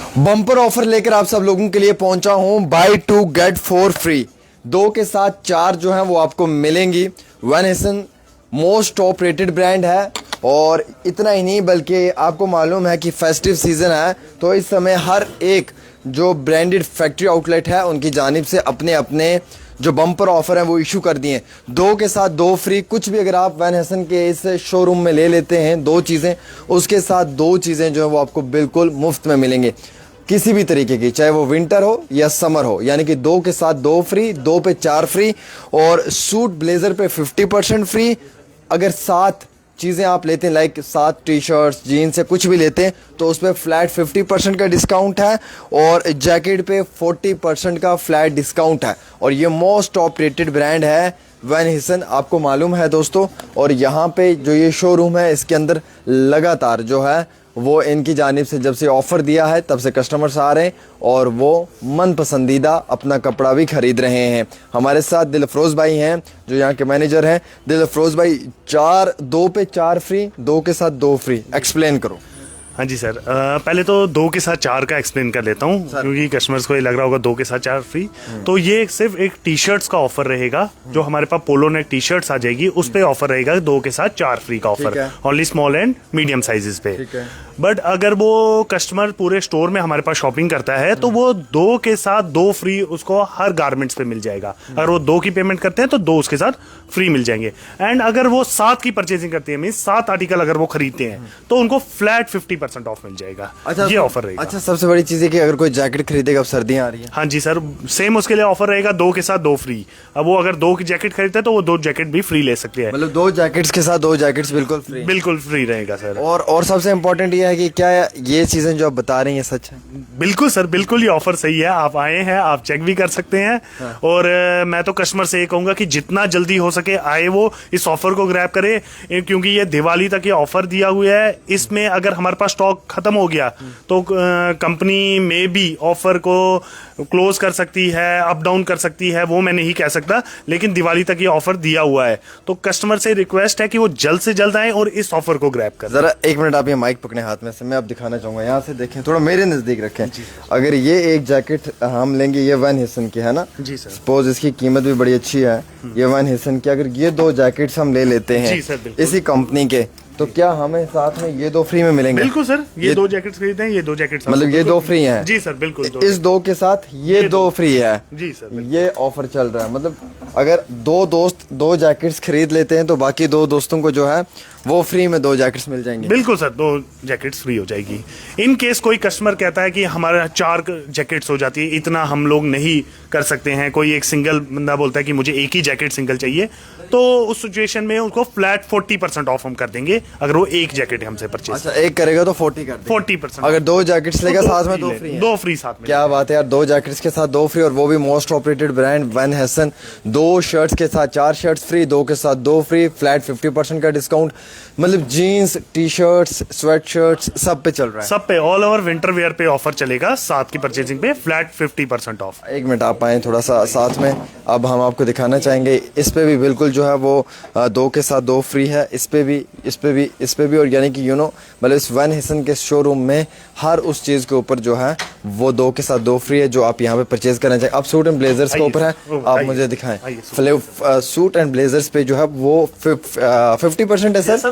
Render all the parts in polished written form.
Bumper offer लेकर आप सब लोगों के लिए पहुंचा हूं। बाय 2 गेट 4 फ्री, 2 के साथ 4 जो हैं वो आपको मिलेंगी। Van Heusen most top rated brand है। और इतना ही नहीं बल्कि आपको मालूम है कि फेस्टिव सीज़न है, तो इस समय हर एक जो ब्रांडेड फैक्ट्री आउटलेट है उनकी जानिब से अपने अपने जो बम्पर ऑफर हैं वो इशू कर दिए हैं। 2 के साथ 2 फ्री। कुछ भी अगर आप वैन हेसन के इस शोरूम में ले लेते हैं 2 चीज़ें, उसके साथ 2 चीज़ें जो है वो आपको बिल्कुल मुफ्त में मिलेंगे, किसी भी तरीके की, चाहे वो विंटर हो या समर हो। यानी कि 2 के साथ 2 फ्री, 2 पे 4 फ्री। और सूट ब्लेज़र पे 50% फ्री। अगर 7 चीज़ें आप लेते हैं, लाइक 7 टी शर्ट्स, जीन्स या कुछ भी लेते हैं, तो उस पर फ्लैट 50% का डिस्काउंट है। और जैकेट पे 40% का फ्लैट डिस्काउंट है। और ये मोस्ट टॉप रेटेड ब्रांड है वैन हेसन, आपको मालूम है दोस्तों। और यहाँ पे जो ये शोरूम है इसके अंदर लगातार जो है वो इनकी जानिब से जब से ऑफ़र दिया है तब से कस्टमर्स आ रहे हैं और वो मन पसंदीदा अपना कपड़ा भी ख़रीद रहे हैं। हमारे साथ दिलफरोज़ भाई हैं जो यहाँ के मैनेजर हैं। दिलफरोज़ भाई, 2 पे 4 फ्री, 2 के साथ 2 फ्री, एक्सप्लेन करो। हाँ जी सर, पहले तो 2 के साथ 4 का एक्सप्लेन कर लेता हूँ, क्योंकि कस्टमर्स को ये लग रहा होगा 2 के साथ 4 फ्री। तो ये सिर्फ एक टी शर्ट्स का ऑफर रहेगा। जो हमारे पास पोलो नेक टी शर्ट्स आ जाएगी उस पे ऑफर रहेगा 2 के साथ 4 फ्री का offer, only small and medium sizes पे। बट अगर वो कस्टमर पूरे स्टोर में हमारे पास शॉपिंग करता है तो वो 2 के साथ 2 फ्री उसको हर गारमेंट्स पे मिल जाएगा। अगर वो 2 की पेमेंट करते हैं तो 2 उसके साथ फ्री मिल जाएंगे। एंड अगर वो 7 की परचेजिंग करते हैं, मीन 7 आर्टिकल अगर वो खरीदते हैं तो उनको फ्लैट 50% ऑफ मिल जाएगा। अच्छा, ये ऑफर रहेगा। अच्छा, सबसे बड़ी चीज़ है कि अगर कोई जैकेट खरीदेगा, अब सर्दियाँ आ रही हैं। हाँ जी सर, सेम उसके लिए ऑफर रहेगा 2 के साथ 2 फ्री। अब वो अगर 2 की जैकेट खरीदता है तो वो 2 जैकेट भी फ्री ले सकते हैं। मतलब 2 जैकेट्स के साथ 2 जैकेट्स बिल्कुल फ्री रहेगा सर। और सबसे इम्पोर्टेंट ये है कि क्या ये चीज़ें जो आप बता रही हैं सच है? बिल्कुल सर, बिल्कुल ये ऑफर सही है। आप आए हैं, आप चेक भी कर सकते हैं। हाँ। और मैं तो कस्टमर से ये कहूंगा कि जितना जल्दी हो सके आए वो इस ऑफर को ग्रैब करे, क्योंकि ये दिवाली तक ये ऑफर दिया हुआ है। इसमें अगर हमारे पास स्टॉक खत्म हो गया तो कंपनी में भी ऑफर को क्लोज कर सकती है, अप डाउन कर सकती है, वो मैं नहीं कह सकता, लेकिन दिवाली तक ये ऑफर दिया हुआ है। तो कस्टमर से रिक्वेस्ट है कि वो जल्द से जल्द आए और इस ऑफर को ग्रैब करें। जरा 1 मिनट आप ये माइक पकड़े हाथ में से, मैं आप दिखाना चाहूंगा। यहाँ से देखें, थोड़ा मेरे नजदीक रखें। अगर ये एक जैकेट हम लेंगे, ये वैन हेसन की है ना जी सर, सपोज इसकी कीमत भी बड़ी अच्छी है, ये वैन हेसन की, अगर ये 2 जैकेट्स हम ले लेते हैं इसी कंपनी के, तो क्या हमें साथ में ये 2 फ्री में मिलेंगे? बिल्कुल सर, ये 2 जैकेट्स खरीदते हैं, ये 2 जैकेट्स मतलब ये 2 फ्री हैं? जी सर, बिल्कुल। इस 2 के साथ ये 2 फ्री है जी सर। ये ऑफर चल रहा है। मतलब अगर 2 दोस्त 2 जैकेट्स खरीद लेते हैं तो बाकी 2 दोस्तों को जो है वो फ्री में 2 जैकेट्स मिल जाएंगे। बिल्कुल सर, 2 जैकेट्स फ्री हो जाएगी। इन केस कोई कस्टमर कहता है कि हमारा 4 जैकेट्स हो जाती है, इतना हम लोग नहीं कर सकते हैं, कोई एक सिंगल बंदा बोलता है कि मुझे एक ही जैकेट सिंगल चाहिए, तो उस सिचुएशन में उसको फ्लैट 40% ऑफ हम कर देंगे अगर वो एक जैकेट हमसे परचेज। अच्छा, एक करेगा तो 40 कर देंगे। 40%। अगर 2 जैकेट्स लेगा साथ में 2 फ्री है। 2 फ्री साथ में। क्या बात है यार, 2 जैकेट्स के साथ 2 फ्री, और वो भी most operated brand Van Heusen. 2 shirts के साथ 4 शर्ट्स फ्री, 2 के साथ 2 फ्री, फ्लैट 50% का डिस्काउंट। मतलब jeans, T shirts, sweatshirts सब पे चल रहा है। सब पे ऑल ओवर विंटर वेयर पे ऑफर चलेगा। 7 की परचेजिंग पे फ्लैट 50% ऑफ। 1 मिनट आप आए थोड़ा सा साथ में, अब हम आपको दिखाना चाहेंगे। इस पे भी बिल्कुल जो है वो 2 के साथ 2 फ्री है। इस पे भी और यानी कि मतलब इस वैन हेसन के शोरूम में हर उस चीज़ के ऊपर जो है वो 2 के साथ 2 फ्री है जो आप यहाँ पे परचेज करना चाहिए। अब सूट एंड ब्लेजर्स के ऊपर है, आप मुझे दिखाएं। सूट एंड ब्लेजर्स पे जो है वो 50% है सर,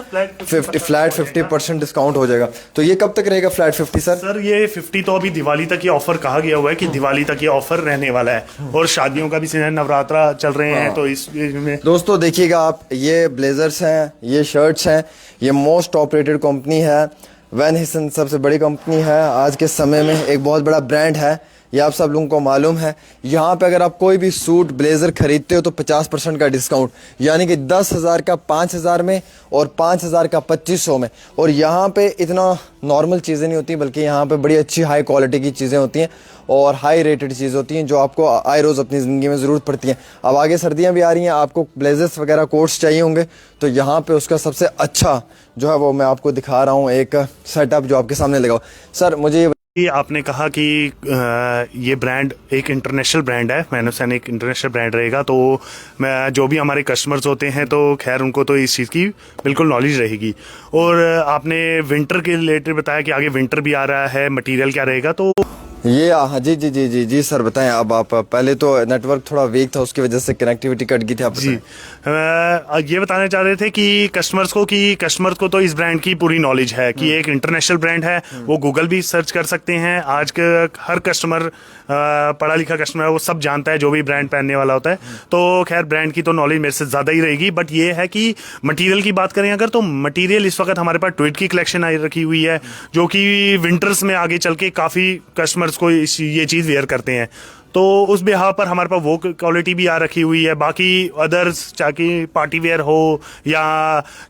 फ्लैट 50% डिस्काउंट हो जाएगा। तो ये कब तक रहेगा फ्लैट 50 सर? सर ये 50 तो अभी दिवाली तक ये ऑफर कहा गया हुआ है कि दिवाली तक ये ऑफर रहने वाला है, और शादियों का भी सीजन, नवरात्रा चल रहे हैं, तो इसमें दोस्तों देखिएगा आप, ये ब्लेजर्स हैं, ये शर्ट्स हैं, ये मोस्ट ऑपरेटेड कंपनी है वैन हेसन, सबसे बड़ी कंपनी है आज के समय में, एक बहुत बड़ा ब्रांड है, ये आप सब लोगों को मालूम है। यहाँ पे अगर आप कोई भी सूट ब्लेज़र खरीदते हो तो 50% का डिस्काउंट, यानी कि 10,000 का 5,000 में और 5,000 का 2,500 में। और यहाँ पे इतना नॉर्मल चीज़ें नहीं होती, बल्कि यहाँ पे बड़ी अच्छी हाई क्वालिटी की चीज़ें होती हैं और हाई रेटेड चीज़ होती हैं जो आपको आए रोज़ अपनी ज़िंदगी में ज़रूरत पड़ती हैं। अब आगे सर्दियाँ भी आ रही हैं, आपको ब्लेजर्स वगैरह कोट्स चाहिए होंगे, तो यहाँ पे उसका सबसे अच्छा जो है वो मैं आपको दिखा रहा हूँ एक सेटअप जो आपके सामने लगा। सर मुझे ये आपने कहा कि ये ब्रांड एक इंटरनेशनल ब्रांड है, वैनोसन एक इंटरनेशनल ब्रांड रहेगा, तो मैं जो भी हमारे कस्टमर्स होते हैं तो खैर उनको तो इस चीज़ की बिल्कुल नॉलेज रहेगी। और आपने विंटर के रिलेटेड बताया कि आगे विंटर भी आ रहा है, मटेरियल क्या रहेगा, तो ये हाँ जी जी जी जी जी सर बताएं। अब आप पहले तो नेटवर्क थोड़ा वीक था, उसकी वजह से कनेक्टिविटी कट गई थी। आप जी ये बताना चाह रहे थे कि कस्टमर्स को तो इस ब्रांड की पूरी नॉलेज है कि एक इंटरनेशनल ब्रांड है, वो गूगल भी सर्च कर सकते हैं। आज के हर कस्टमर पढ़ा लिखा कस्टमर है, वो सब जानता है जो भी ब्रांड पहनने वाला होता है। तो खैर ब्रांड की तो नॉलेज मेरे से ज़्यादा ही रहेगी, बट ये है कि मटेरियल की बात करें अगर, तो मटेरियल इस वक्त हमारे पास ट्विट की कलेक्शन आई रखी हुई है जो कि विंटर्स में आगे चल के काफ़ी कस्टमर्स को ये चीज़ वेयर करते हैं, तो उस बिहार पर हमारे पास वो क्वालिटी भी आ रखी हुई है। बाकी अदर्स चाहे पार्टी वेयर हो या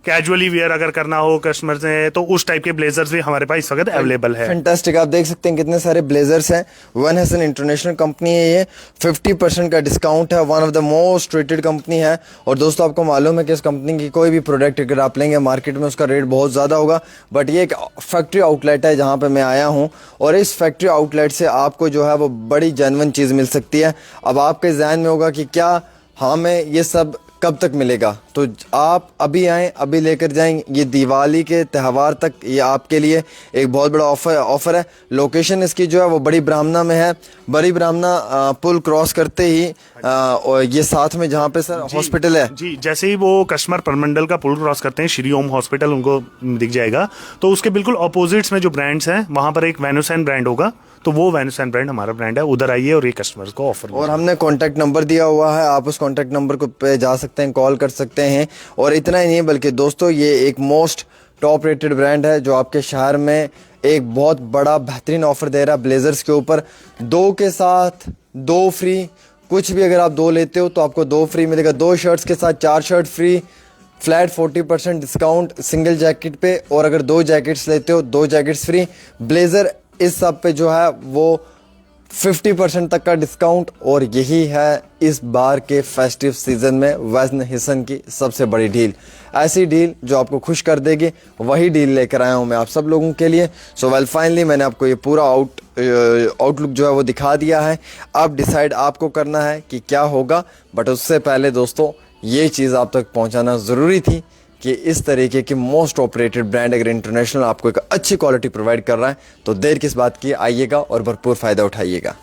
कैजुअली वेयर अगर करना हो कस्टमर से, तो उस टाइप के ब्लेजर्स भी हमारे पास इस वक्त अवेलेबल है। फैंटास्टिक, आप देख सकते हैं कितने सारे ब्लेजर्स हैं। वन हैसन इंटरनेशनल कंपनी है, ये 50% का डिस्काउंट है, one of the most rated company है। और दोस्तों आपको मालूम है कि इस कंपनी की कोई भी प्रोडक्ट अगर आप लेंगे मार्केट में उसका रेट बहुत ज़्यादा होगा, बट ये एक फैक्ट्री आउटलेट है जहाँ पर मैं आया हूँ, और इस फैक्ट्री आउटलेट से आपको जो है वो बड़ी जेन्युइन चीज़ मिल सकती है। अब आपके जहन में होगा कि क्या हमें ये सब कब तक मिलेगा, तो आप अभी आएँ, अभी लेकर जाएं। ये दिवाली के त्यौहार तक ये आपके लिए एक बहुत बड़ा ऑफ़र है। लोकेशन इसकी जो है वो बड़ी ब्राह्मणा में है। बड़ी ब्राह्मणा पुल क्रॉस करते ही और ये साथ में जहाँ पे सर हॉस्पिटल है जी, जैसे ही वो कस्टमर परमंडल का पुल क्रॉस करते हैं, श्री ओम हॉस्पिटल उनको दिख जाएगा, तो उसके बिल्कुल ऑपोजिट्स में जो ब्रांड्स हैं वहाँ पर एक वैनोसन ब्रांड होगा, तो वो वैनोसन ब्रांड हमारा ब्रांड है। उधर आइए और ये कस्टमर्स को ऑफर। और हमने कॉन्टैक्ट नंबर दिया हुआ है, आप उस कॉन्टैक्ट नंबर को पे जा सकते हैं, कॉल कर सकते हैं। और इतना ही नहीं बल्कि दोस्तों ये एक मोस्ट टॉप रेटेड ब्रांड है जो आपके शहर में एक बहुत बड़ा बेहतरीन ऑफर दे रहा है ब्लेजर्स के ऊपर। 2 के साथ 2 फ्री, कुछ भी अगर आप 2 लेते हो तो आपको 2 फ्री मिलेगा। 2 शर्ट्स के साथ 4 shirt free, flat 40% discount single jacket पे, और अगर 2 जैकेट्स लेते हो 2 जैकेट्स फ्री। ब्लेजर इस सब पे जो है वो 50% तक का डिस्काउंट। और यही है इस बार के फेस्टिव सीजन में वैन हिसन की सबसे बड़ी डील। ऐसी डील जो आपको खुश कर देगी, वही डील लेकर आया हूँ मैं आप सब लोगों के लिए। सो वेल फाइनली मैंने आपको ये पूरा आउटलुक जो है वो दिखा दिया है। अब डिसाइड आपको करना है कि क्या होगा, बट उससे पहले दोस्तों ये चीज़ आप तक पहुँचाना ज़रूरी थी कि इस तरीके की मोस्ट ऑपरेटेड ब्रांड अगर इंटरनेशनल आपको एक अच्छी क्वालिटी प्रोवाइड कर रहा है, तो देर किस बात की, आइएगा और भरपूर फ़ायदा उठाइएगा।